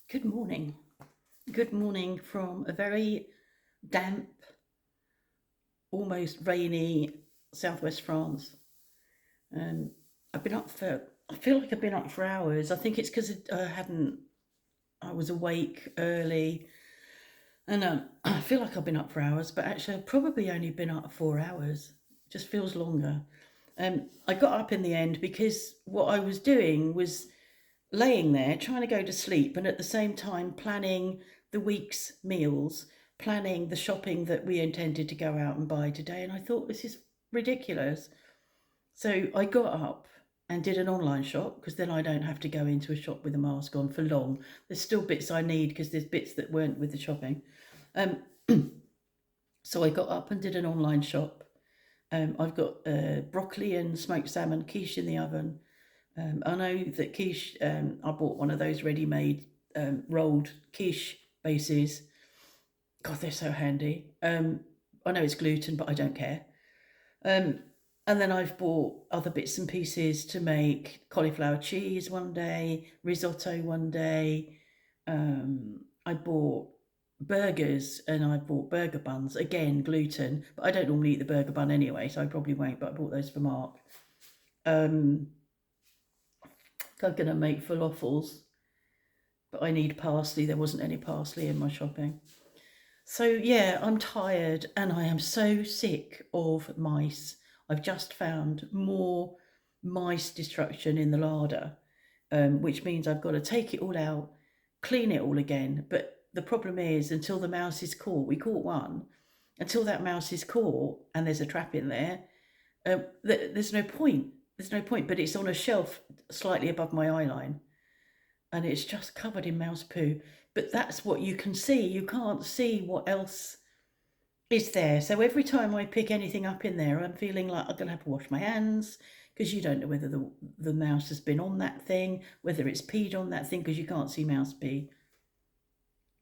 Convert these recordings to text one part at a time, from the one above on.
Good morning. Good morning from a very damp, almost rainy southwest France. And I've been up for, I feel like I've been up for hours. I think it's because I was awake early. And I feel like I've been up for hours, but actually I've probably only been up 4 hours. Just feels longer. I got up in the end because what I was doing was laying there trying to go to sleep and at the same time planning the week's meals, planning the shopping that we intended to go out and buy today. And I thought, this is ridiculous. So I got up and did an online shop because then I don't have to go into a shop with a mask on for long. There's still bits I need because there's bits that weren't with the shopping. Um, so I got up and did an online shop. I've got broccoli and smoked salmon quiche in the oven. I know that quiche, I bought one of those ready-made rolled quiche bases. God, they're so handy. I know it's gluten, but I don't care. Um, and then I've bought other bits and pieces to make cauliflower cheese one day, risotto one day. I bought burgers and I bought burger buns, again, gluten, but I don't normally eat the burger bun anyway, so I probably won't, but I bought those for Mark. Um, I'm going to make falafels, but I need parsley. There wasn't any parsley in my shopping. So, yeah, I'm tired and I am so sick of mice. I've just found more mice destruction in the larder, which means I've got to take it all out, clean it all again. But the problem is, until the mouse is caught, we caught one, until that mouse is caught and there's a trap in there, there's no point. There's no point, but it's on a shelf slightly above my eye line and it's just covered in mouse poo. But that's what you can see. You can't see what else is there. So every time I pick anything up in there, I'm feeling like I'm going to have to wash my hands because you don't know whether the mouse has been on that thing, whether it's peed on that thing because you can't see mouse pee.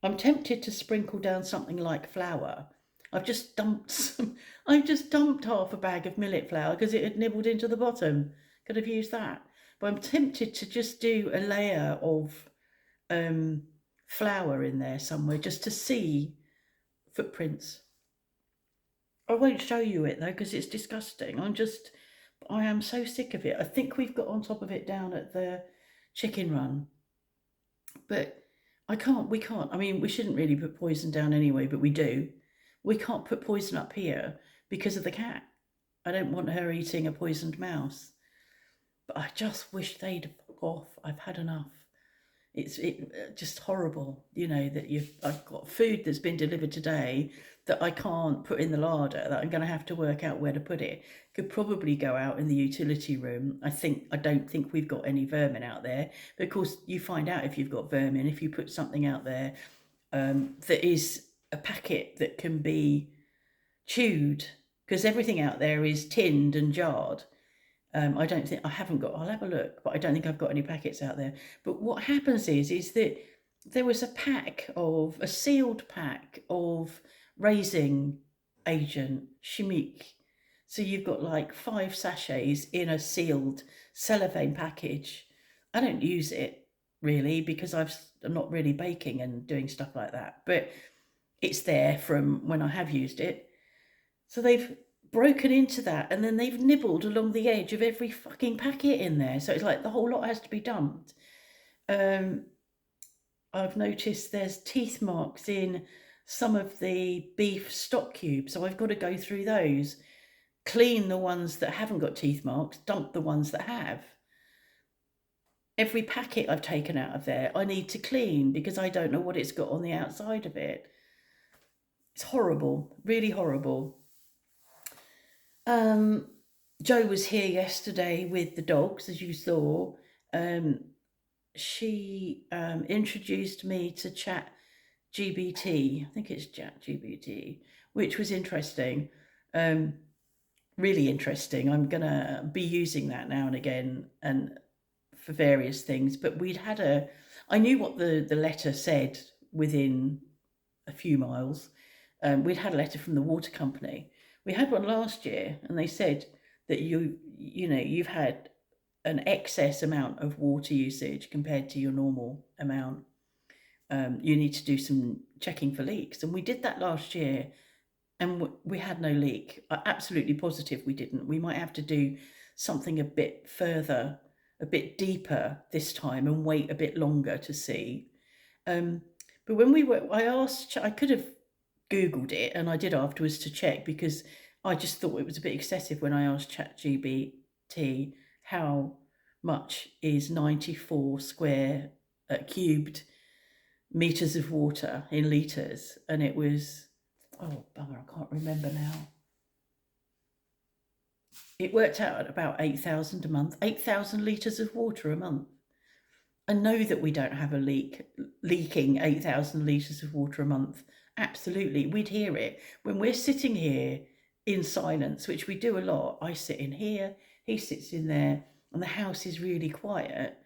I'm tempted to sprinkle down something like flour. I've just dumped half a bag of millet flour because it had nibbled into the bottom. Could have used that. But I'm tempted to just do a layer of um, flour in there somewhere just to see footprints. I won't show you it though because it's disgusting. I am so sick of it. I think we've got on top of it down at the chicken run, but we can't. I mean, we shouldn't really put poison down anyway, but we do. We can't put poison up here because of the cat. I don't want her eating a poisoned mouse. But I just wish they'd fuck off. I've had enough. It's just horrible, that I've got food that's been delivered today that I can't put in the larder, that I'm going to have to work out where to put it. Could probably go out in the utility room. I don't think we've got any vermin out there. But of course, you find out if you've got vermin if you put something out there that is a packet that can be chewed, because everything out there is tinned and jarred. I don't think I haven't got. I'll have a look, but I don't think I've got any packets out there. But what happens is that there was a sealed pack of raising agent chimique. So you've got like 5 sachets in a sealed cellophane package. I don't use it really because I'm not really baking and doing stuff like that. But it's there from when I have used it. So they've broken into that and then they've nibbled along the edge of every fucking packet in there. So it's like the whole lot has to be dumped. Um, I've noticed there's teeth marks in some of the beef stock cubes. So I've got to go through those, clean the ones that haven't got teeth marks, dump the ones that have. Every packet I've taken out of there, I need to clean because I don't know what it's got on the outside of it. It's horrible, really horrible. Jo was here yesterday with the dogs, as you saw. She introduced me to Chat GBT. I think it's Chat GBT, which was interesting. Really interesting. I'm gonna be using that now and again and for various things. But I knew what the letter said within a few miles. We'd had a letter from the water company. We had one last year, and they said that you've had an excess amount of water usage compared to your normal amount. you need to do some checking for leaks. And we did that last year, and we had no leak. I'm absolutely positive we didn't. We might have to do something a bit further, a bit deeper this time, and wait a bit longer to see. Um, but when I could have Googled it, and I did afterwards to check, because I just thought it was a bit excessive when I asked ChatGPT how much is 94 square cubed meters of water in litres, and it was, oh bugger, I can't remember now. It worked out at about 8,000 a month, 8,000 litres of water a month. I know that we don't have a leaking 8,000 litres of water a month. Absolutely, we'd hear it. When we're sitting here in silence, which we do a lot, I sit in here, he sits in there, and the house is really quiet.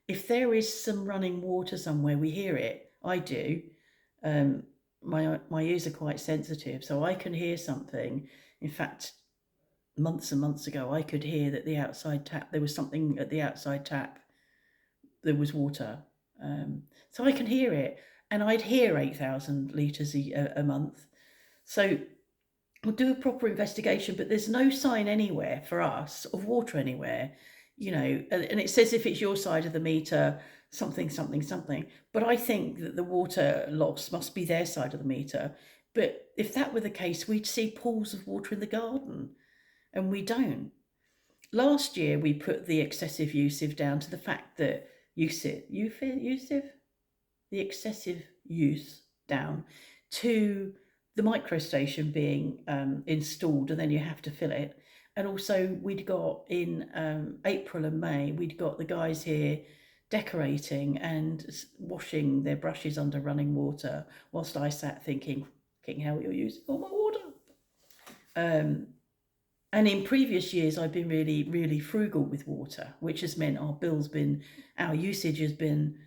If there is some running water somewhere, we hear it. I do. My ears are quite sensitive, so I can hear something. In fact, months and months ago, I could hear that the outside tap, there was something at the outside tap, there was water. So I can hear it, and I'd hear 8,000 litres a month. So we'll do a proper investigation, but there's no sign anywhere for us of water anywhere, and it says if it's your side of the meter, something, something, something. But I think that the water loss must be their side of the meter. But if that were the case, we'd see pools of water in the garden, and we don't. Last year, we put the excessive usage down to the fact that the excessive use down to the microstation being installed, and then you have to fill it. And also, we'd got in April and May, we'd got the guys here decorating and washing their brushes under running water, whilst I sat thinking, "King hell, you're using all my water." And in previous years, I've been really, really frugal with water, which has meant our usage has been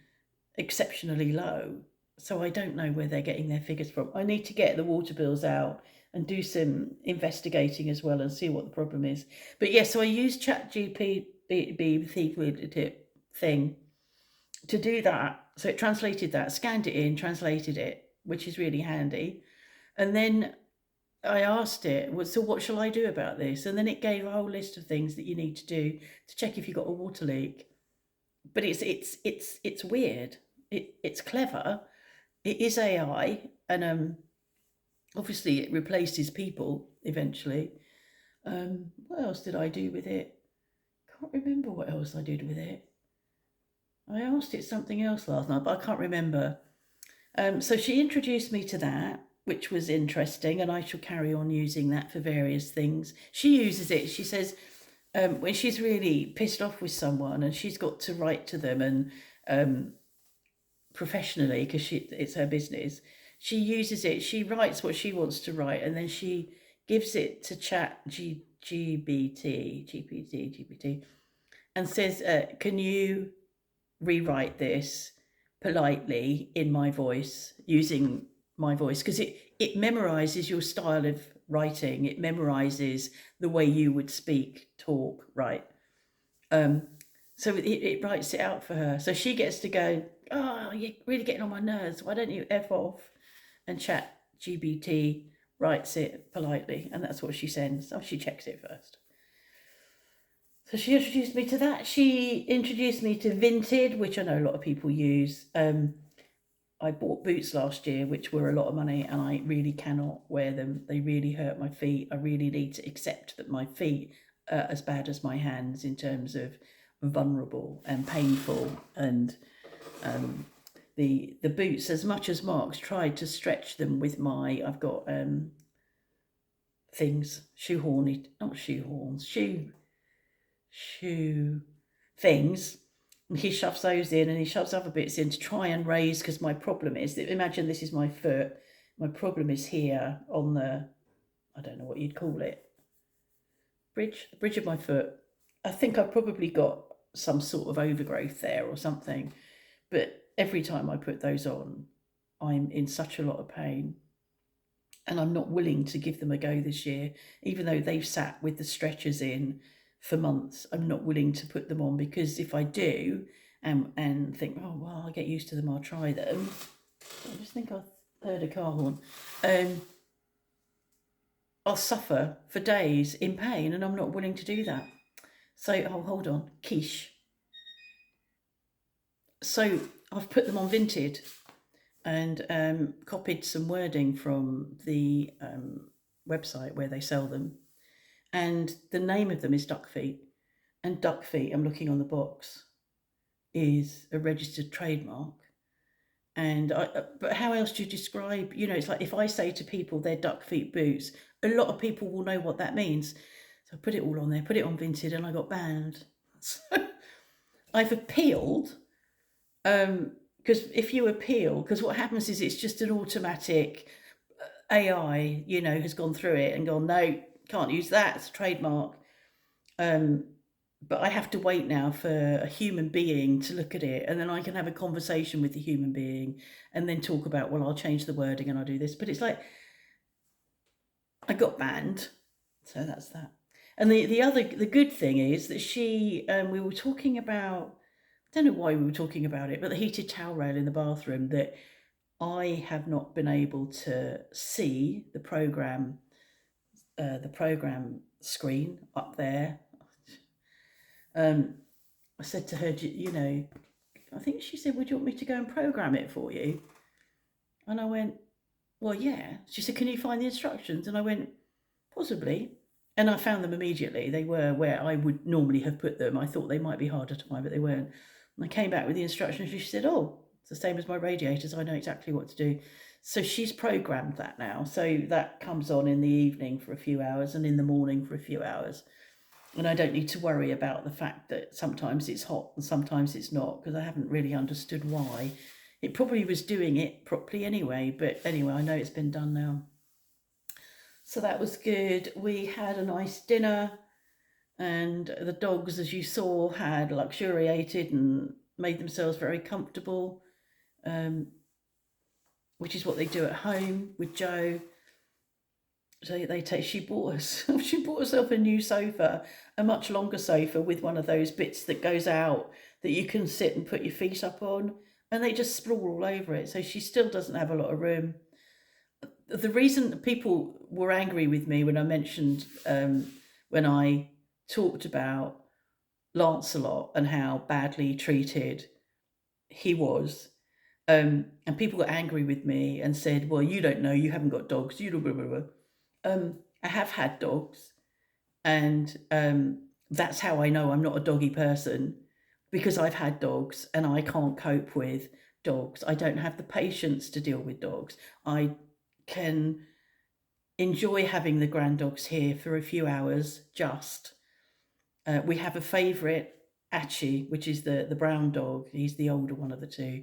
exceptionally low. So I don't know where they're getting their figures from. I need to get the water bills out and do some investigating as well and see what the problem is. But yeah, so I used ChatGPT thing to do that. So it translated that, scanned it in, translated it, which is really handy. And then I asked it, well, so what shall I do about this? And then it gave a whole list of things that you need to do to check if you've got a water leak. But it's weird. It's clever. It is AI, and obviously it replaces people eventually. What else did I do with it? Can't remember what else I did with it. I asked it something else last night, but I can't remember. So she introduced me to that, which was interesting, and I shall carry on using that for various things. She uses it. She says when she's really pissed off with someone and she's got to write to them, and professionally, because it's her business, she uses it. She writes what she wants to write, and then she gives it to GPT, and says, "Can you rewrite this politely in my voice, using my voice?" Because it memorizes your style of writing. It memorizes the way you would speak, talk, write. So it writes it out for her. So she gets to go, "Oh, you're really getting on my nerves. Why don't you F off?" And ChatGPT writes it politely, and that's what she sends. Oh, she checks it first. So she introduced me to that. She introduced me to Vinted, which I know a lot of people use. I bought boots last year, which were a lot of money, and I really cannot wear them. They really hurt my feet. I really need to accept that my feet are as bad as my hands in terms of vulnerable and painful. And the boots, as much as Mark's tried to stretch them with I've got things, shoe things. And he shoves those in, and he shoves other bits in to try and raise, because my problem is that, imagine this is my foot. My problem is here on the, I don't know what you'd call it, the bridge of my foot. I think I've probably got some sort of overgrowth there or something. But every time I put those on, I'm in such a lot of pain. And I'm not willing to give them a go this year, even though they've sat with the stretchers in for months. I'm not willing to put them on, because if I do and think, "Oh, well, I'll get used to them, I'll try them," I just think I heard a car horn. I'll suffer for days in pain, and I'm not willing to do that. So, oh, hold on, quiche. So I've put them on Vinted and copied some wording from the website where they sell them, and the name of them is duck feet. And duck feet, I'm looking on the box, is a registered trademark. And but how else do you describe? It's like if I say to people they're duck feet boots, a lot of people will know what that means. So I put it all on there, put it on Vinted, and I got banned. So I've appealed, because if you appeal, because what happens is it's just an automatic AI, has gone through it and gone, no, can't use that. It's a trademark. But I have to wait now for a human being to look at it, and then I can have a conversation with the human being and then talk about, well, I'll change the wording and I'll do this. But it's like, I got banned. So that's that. And the good thing is that we were talking about, I don't know why we were talking about it, but the heated towel rail in the bathroom, that I have not been able to see the program screen up there. I said to her, I think she said, would you want me to go and program it for you? And I went, well, yeah. She said, can you find the instructions? And I went, possibly. And I found them immediately. They were where I would normally have put them. I thought they might be harder to find, but they weren't. And I came back with the instructions. She said, oh, it's the same as my radiators. I know exactly what to do. So she's programmed that now. So that comes on in the evening for a few hours and in the morning for a few hours. And I don't need to worry about the fact that sometimes it's hot and sometimes it's not, because I haven't really understood why. It probably was doing it properly anyway, but anyway, I know it's been done now. So that was good. We had a nice dinner, and the dogs, as you saw, had luxuriated and made themselves very comfortable, which is what they do at home with Joe. So she bought herself a new sofa, a much longer sofa with one of those bits that goes out that you can sit and put your feet up on, and they just sprawl all over it. So she still doesn't have a lot of room. The reason people were angry with me when I mentioned, when I talked about Lancelot and how badly treated he was, and people got angry with me and said, well, you don't know, you haven't got dogs, you blah, blah, blah. I have had dogs, and that's how I know I'm not a doggy person, because I've had dogs and I can't cope with dogs. I don't have the patience to deal with dogs. I can enjoy having the grand dogs here for a few hours just. We have a favourite, Achi, which is the brown dog. He's the older one of the two.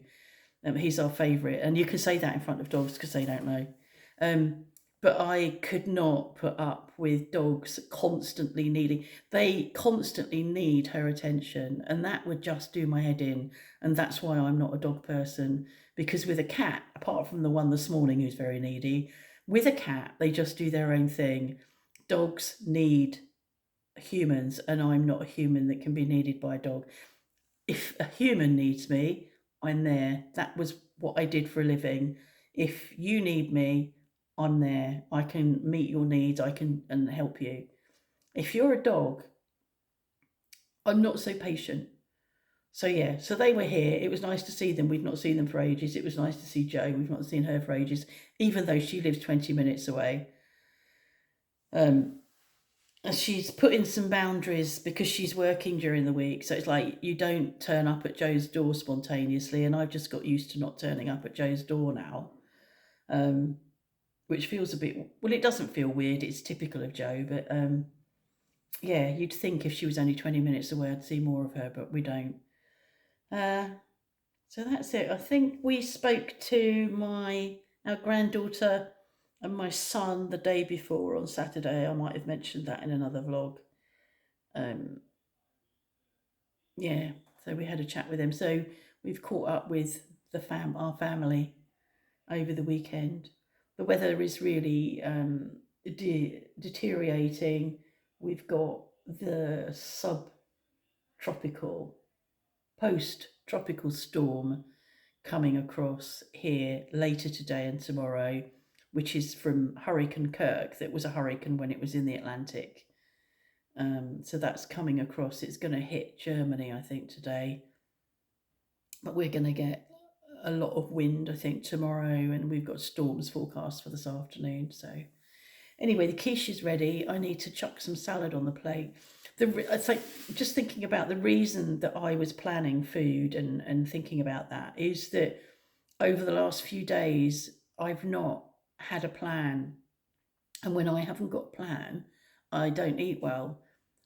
He's our favourite, and you can say that in front of dogs because they don't know. But I could not put up with dogs they constantly need her attention, and that would just do my head in. And that's why I'm not a dog person, because with a cat, apart from the one this morning who's very needy, with a cat, they just do their own thing. Dogs need humans, and I'm not a human that can be needed by a dog. If a human needs me, I'm there. That was what I did for a living. If you need me, I'm there. I can meet your needs. I can and help you. If you're a dog, I'm not so patient. So yeah, so they were here. It was nice to see them. We'd not seen them for ages. It was nice to see Jo. We've not seen her for ages, even though she lives 20 minutes away. She's put in some boundaries because she's working during the week. So it's like you don't turn up at Jo's door spontaneously, and I've just got used to not turning up at Jo's door now, which feels a bit, well, it doesn't feel weird. It's typical of Jo, but yeah, you'd think if she was only 20 minutes away, I'd see more of her, but we don't. So that's it. I think we spoke to our granddaughter and my son the day before on Saturday. I might have mentioned that in another vlog. Yeah, so we had a chat with them. So we've caught up with our family over the weekend. The weather is really deteriorating. We've got the post-tropical storm coming across here later today and tomorrow, which is from Hurricane Kirk. That was a hurricane when it was in the Atlantic. So that's coming across. It's going to hit Germany, I think, today. But we're going to get a lot of wind, I think, tomorrow, and we've got storms forecast for this afternoon. So anyway, the quiche is ready. I need to chuck some salad on the plate. It's like just thinking about the reason that I was planning food and thinking about that is that over the last few days, I've not had a plan. And when I haven't got a plan, I don't eat well.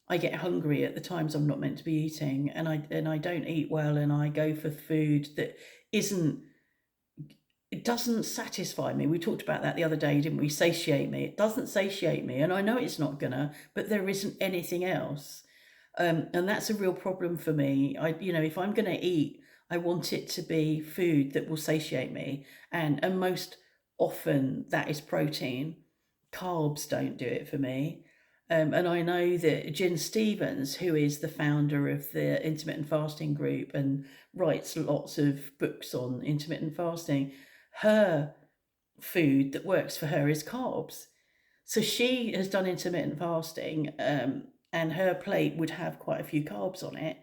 I get hungry at the times I'm not meant to be eating, and I don't eat well, and I go for food that isn't it doesn't satisfy me. We talked about that the other day, didn't we? Satiate me. It doesn't satiate me, and I know it's not gonna, but there isn't anything else. And that's a real problem for me. If I'm gonna eat, I want it to be food that will satiate me, and most often that is protein. Carbs don't do it for me. And I know that Jen Stevens, who is the founder of the intermittent fasting group and writes lots of books on intermittent fasting, her food that works for her is carbs. So she has done intermittent fasting, and her plate would have quite a few carbs on it,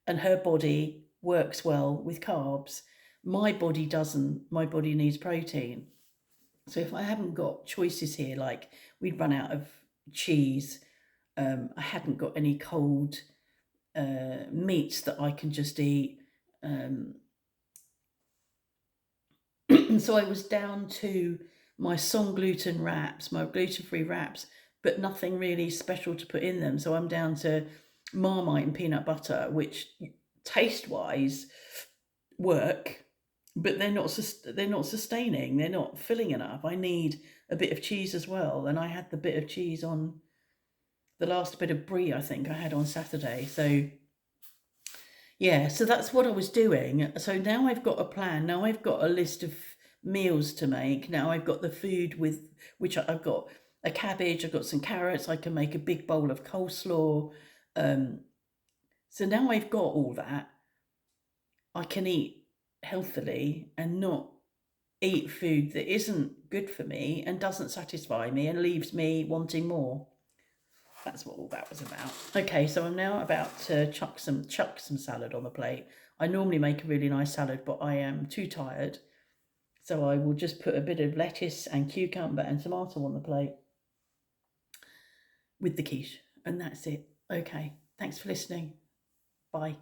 and her body works well with carbs. My body doesn't. My body needs protein. So if I haven't got choices here, like we'd run out of cheese, I hadn't got any cold meats that I can just eat. So I was down to my Song gluten wraps, my gluten-free wraps, but nothing really special to put in them. So I'm down to Marmite and peanut butter, which taste-wise work, but they're not sustaining. They're not filling enough. I need a bit of cheese as well, and I had the bit of cheese on the last bit of brie I think I had on Saturday. So yeah, so that's what I was doing. So now I've got a plan. Now I've got a list of meals to make. Now I've got the food with which I've got a cabbage, I've got some carrots, I can make a big bowl of coleslaw. So now I've got all that. I can eat healthily and not eat food that isn't good for me and doesn't satisfy me and leaves me wanting more. That's what all that was about. Okay, so I'm now about to chuck some salad on the plate. I normally make a really nice salad, but I am too tired. So I will just put a bit of lettuce and cucumber and tomato on the plate with the quiche. And that's it. Okay, thanks for listening. Bye.